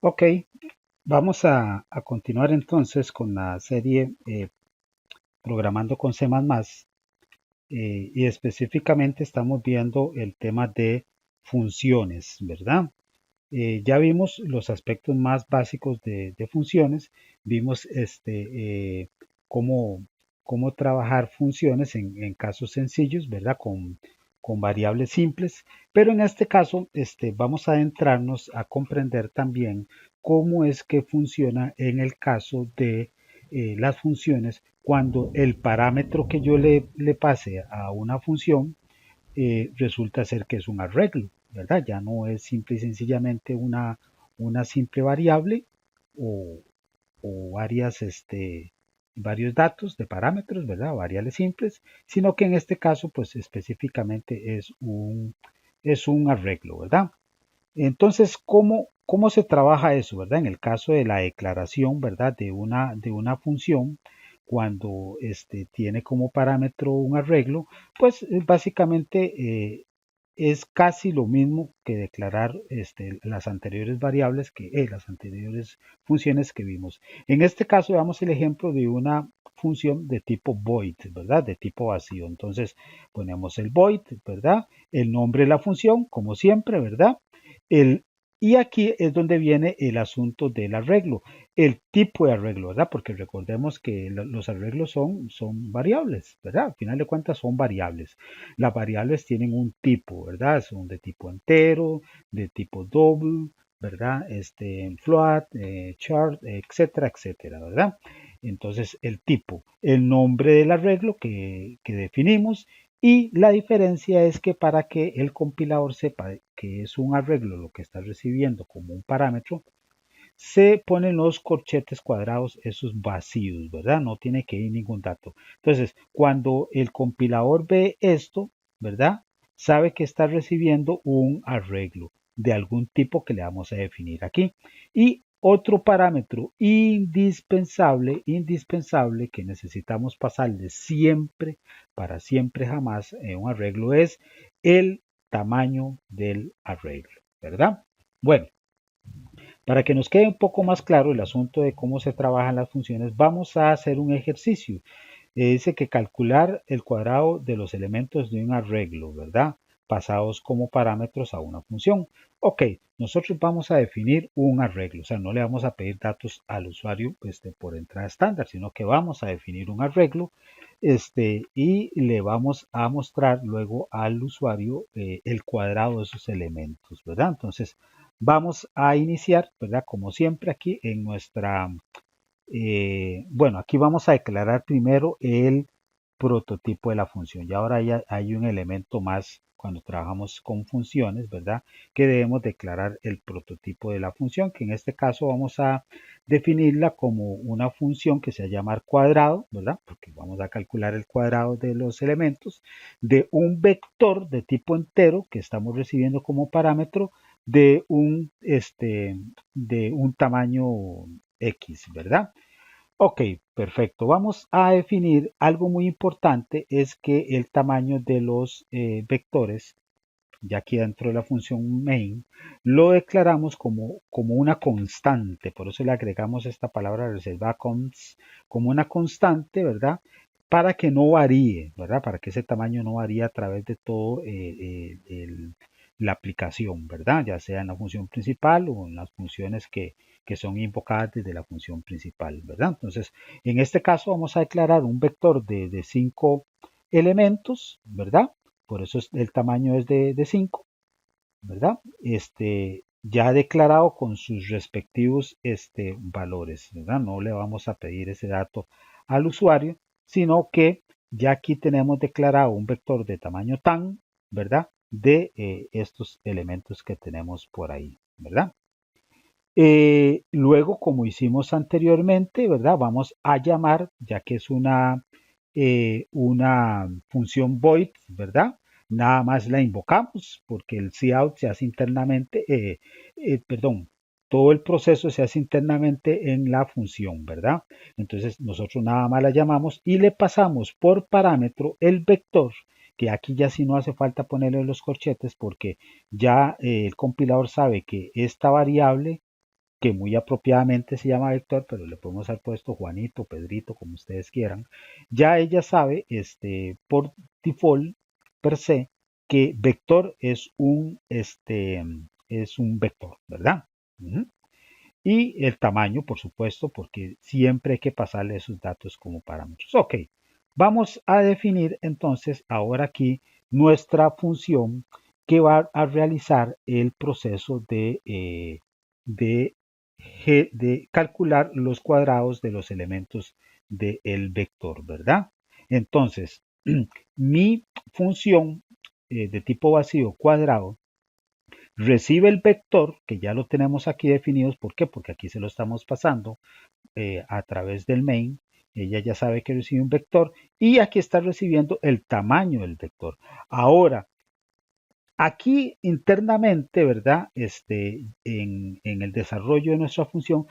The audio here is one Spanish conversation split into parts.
Ok, vamos a continuar entonces con la serie Programando con C++, y específicamente estamos viendo el tema de funciones, ¿verdad? Ya vimos los aspectos más básicos de funciones, vimos cómo, cómo trabajar funciones en casos sencillos, ¿verdad? Con variables simples, pero en este caso vamos a adentrarnos a comprender también cómo es que funciona en el caso de las funciones cuando el parámetro que yo le pase a una función resulta ser que es un arreglo, ¿verdad? Ya no es simple y sencillamente una simple variable o, o varios datos de parámetros, ¿verdad? Variables simples, sino que en este caso, pues específicamente es un arreglo, ¿verdad? Entonces, ¿cómo se trabaja eso, verdad? En el caso de la declaración, ¿verdad? De una función, cuando tiene como parámetro un arreglo, pues básicamente es casi lo mismo que declarar las anteriores variables las anteriores funciones que vimos. En este caso, veamos el ejemplo de una función de tipo void, ¿verdad? De tipo vacío. Entonces, ponemos el void, ¿verdad? El nombre de la función, como siempre, ¿verdad? El, y aquí es donde viene el asunto del arreglo, el tipo de arreglo, ¿verdad? Porque recordemos que los arreglos son variables, ¿verdad? Al final de cuentas son variables. Las variables tienen un tipo, ¿verdad? Son de tipo entero, de tipo double, ¿verdad? Float, chart, etcétera, etcétera, ¿verdad? Entonces, el tipo, el nombre del arreglo que definimos y la diferencia es que para que el compilador sepa que es un arreglo lo que está recibiendo como un parámetro, se ponen los corchetes cuadrados, esos vacíos, ¿verdad? No tiene que ir ningún dato. Entonces, cuando el compilador ve esto, ¿verdad? Sabe que está recibiendo un arreglo de algún tipo que le vamos a definir aquí. Y otro parámetro indispensable que necesitamos pasarle siempre, para siempre jamás, en un arreglo es el tamaño del arreglo, ¿verdad? Bueno, para que nos quede un poco más claro el asunto de cómo se trabajan las funciones, vamos a hacer un ejercicio. Dice que calcular el cuadrado de los elementos de un arreglo, ¿verdad? Pasados como parámetros a una función. Ok, nosotros vamos a definir un arreglo, o sea, no le vamos a pedir datos al usuario por entrada estándar, sino que vamos a definir un arreglo y le vamos a mostrar luego al usuario el cuadrado de esos elementos, ¿verdad? Entonces, vamos a iniciar, ¿verdad? Como siempre aquí en bueno, aquí vamos a declarar primero el prototipo de la función. Y ahora ya hay un elemento más cuando trabajamos con funciones, ¿verdad? Que debemos declarar el prototipo de la función, que en este caso vamos a definirla como una función que se va a llamar cuadrado, ¿verdad? Porque vamos a calcular el cuadrado de los elementos de un vector de tipo entero que estamos recibiendo como parámetro de un tamaño X, ¿verdad? Ok, perfecto. Vamos a definir algo muy importante, es que el tamaño de los vectores, ya aquí dentro de la función main, lo declaramos como una constante, por eso le agregamos esta palabra reservada como una constante, ¿verdad? Para que no varíe, ¿verdad? Para que ese tamaño no varíe a través de todo la aplicación, ¿verdad? Ya sea en la función principal o en las funciones que son invocadas desde la función principal, ¿verdad? Entonces, en este caso vamos a declarar un vector de 5 elementos, ¿verdad? Por eso el tamaño es de 5, ¿verdad? Ya declarado con sus respectivos valores, ¿verdad? No le vamos a pedir ese dato al usuario, sino que ya aquí tenemos declarado un vector de tamaño tan, ¿verdad? De estos elementos que tenemos por ahí, ¿verdad? Luego, como hicimos anteriormente, ¿verdad? Vamos a llamar, ya que es una función void, ¿verdad? Nada más la invocamos porque el cout se hace internamente, perdón, todo el proceso se hace internamente en la función, ¿verdad? Entonces nosotros nada más la llamamos y le pasamos por parámetro el vector, que aquí ya sí no hace falta ponerle los corchetes porque ya el compilador sabe que esta variable que muy apropiadamente se llama vector, pero le podemos haber puesto Juanito, Pedrito, como ustedes quieran, ya ella sabe por default per se que vector es un vector, ¿verdad? Ujú. Y el tamaño, por supuesto, porque siempre hay que pasarle esos datos como parámetros. Ok, vamos a definir entonces ahora aquí nuestra función que va a realizar el proceso de, de calcular los cuadrados de los elementos del vector, ¿verdad? Entonces, mi función de tipo vacío cuadrado recibe el vector, que ya lo tenemos aquí definidos. ¿Por qué? Porque aquí se lo estamos pasando a través del main. Ella ya sabe que recibe un vector y aquí está recibiendo el tamaño del vector. Ahora, aquí internamente, ¿verdad? En el desarrollo de nuestra función,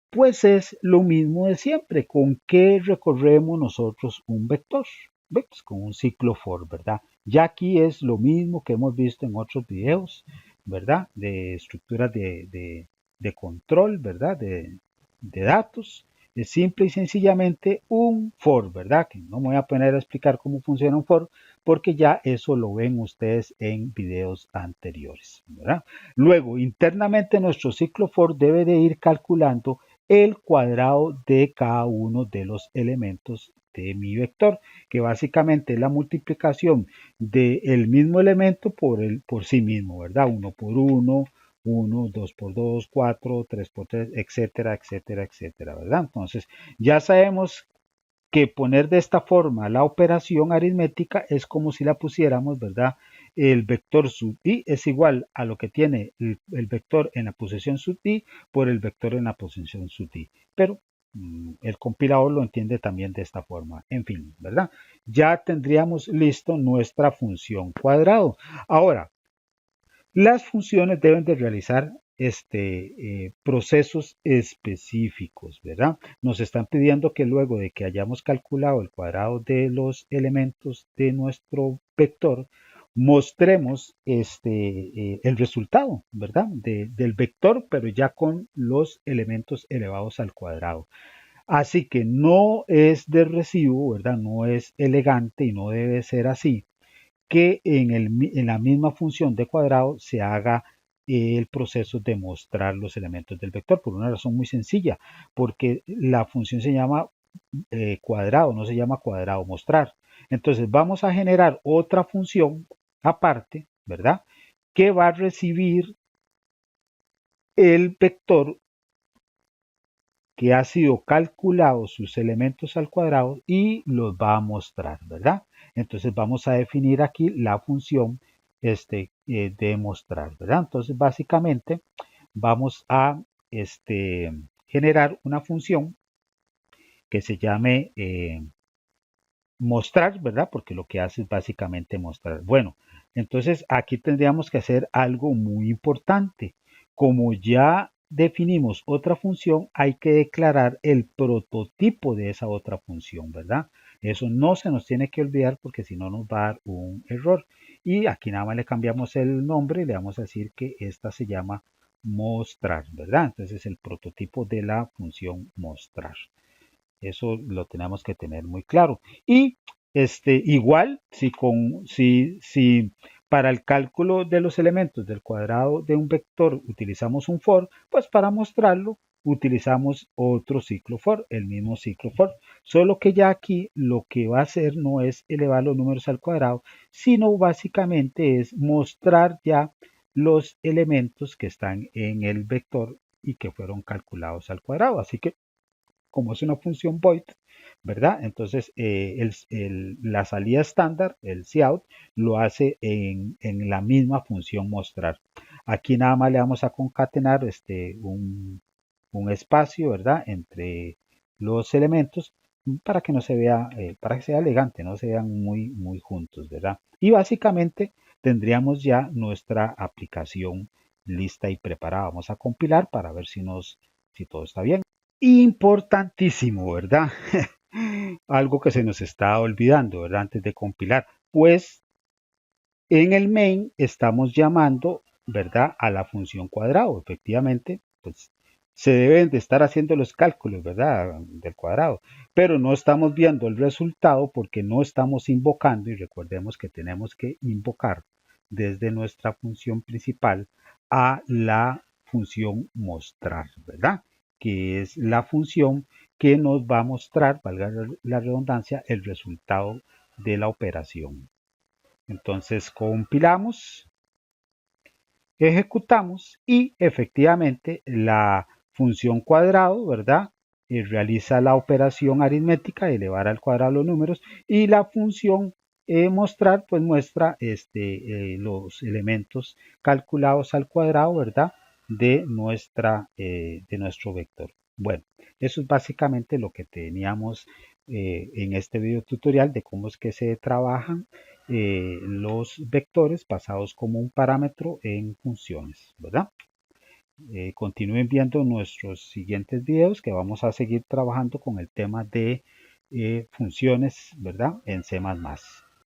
pues es lo mismo de siempre. ¿Con qué recorremos nosotros un vector? Pues con un ciclo for, ¿verdad? Ya aquí es lo mismo que hemos visto en otros videos, ¿verdad? De estructuras de control, ¿verdad? De datos. Es simple y sencillamente un for, ¿verdad? Que no me voy a poner a explicar cómo funciona un for, porque ya eso lo ven ustedes en videos anteriores, ¿verdad? Luego, internamente nuestro ciclo for debe de ir calculando el cuadrado de cada uno de los elementos de mi vector, que básicamente es la multiplicación del mismo elemento por sí mismo, ¿verdad? 1 por 1, 1, 2 por 2, 4, 3 por 3, etcétera, etcétera, etcétera, ¿verdad? Entonces, ya sabemos que poner de esta forma la operación aritmética es como si la pusiéramos, ¿verdad? El vector sub i es igual a lo que tiene el vector en la posición sub i por el vector en la posición sub i. Pero el compilador lo entiende también de esta forma. En fin, ¿verdad? Ya tendríamos listo nuestra función cuadrado. Ahora, las funciones deben de realizar procesos específicos, ¿verdad? Nos están pidiendo que luego de que hayamos calculado el cuadrado de los elementos de nuestro vector, mostremos el resultado, ¿verdad? Del vector, pero ya con los elementos elevados al cuadrado. Así que no es de recibo, ¿verdad? No es elegante y no debe ser así que en la misma función de cuadrado se haga el proceso de mostrar los elementos del vector, por una razón muy sencilla, porque la función se llama cuadrado, no se llama cuadrado mostrar. Entonces vamos a generar otra función aparte, ¿verdad? Que va a recibir el vector que ha sido calculado sus elementos al cuadrado y los va a mostrar, ¿verdad? Entonces vamos a definir aquí la función de mostrar, ¿verdad? Entonces básicamente vamos a generar una función que se llame mostrar, ¿verdad? Porque lo que hace es básicamente mostrar. Bueno, entonces aquí tendríamos que hacer algo muy importante. Como ya definimos otra función, hay que declarar el prototipo de esa otra función, ¿verdad? Eso no se nos tiene que olvidar porque si no nos va a dar un error. Y aquí nada más le cambiamos el nombre y le vamos a decir que esta se llama mostrar, ¿verdad? Entonces el prototipo de la función mostrar. Eso lo tenemos que tener muy claro. Y igual, si para el cálculo de los elementos del cuadrado de un vector utilizamos un for, pues para mostrarlo utilizamos otro ciclo for, el mismo ciclo for. Solo que ya aquí lo que va a hacer no es elevar los números al cuadrado, sino básicamente es mostrar ya los elementos que están en el vector y que fueron calculados al cuadrado. Así que como es una función void, ¿verdad? Entonces la salida estándar, el cout, lo hace en la misma función mostrar. Aquí nada más le vamos a concatenar un espacio, ¿verdad? Entre los elementos para que no se vea, para que sea elegante, no se vean muy juntos, ¿verdad? Y básicamente tendríamos ya nuestra aplicación lista y preparada. Vamos a compilar para ver si todo está bien. Importantísimo, ¿verdad? Algo que se nos está olvidando, ¿verdad? Antes de compilar. Pues en el main estamos llamando, ¿verdad? A la función cuadrado. Efectivamente, pues se deben de estar haciendo los cálculos, ¿verdad? Del cuadrado, pero no estamos viendo el resultado porque no estamos invocando, y recordemos que tenemos que invocar desde nuestra función principal a la función mostrar, ¿verdad? Que es la función que nos va a mostrar, valga la redundancia, el resultado de la operación. Entonces compilamos, ejecutamos y efectivamente la función cuadrado, ¿verdad? Realiza la operación aritmética de elevar al cuadrado los números y la función mostrar, pues muestra los elementos calculados al cuadrado, ¿verdad? De nuestro vector. Bueno, eso es básicamente lo que teníamos en este video tutorial de cómo es que se trabajan los vectores pasados como un parámetro en funciones, ¿verdad? Continúen viendo nuestros siguientes videos que vamos a seguir trabajando con el tema de funciones, ¿verdad? En C++.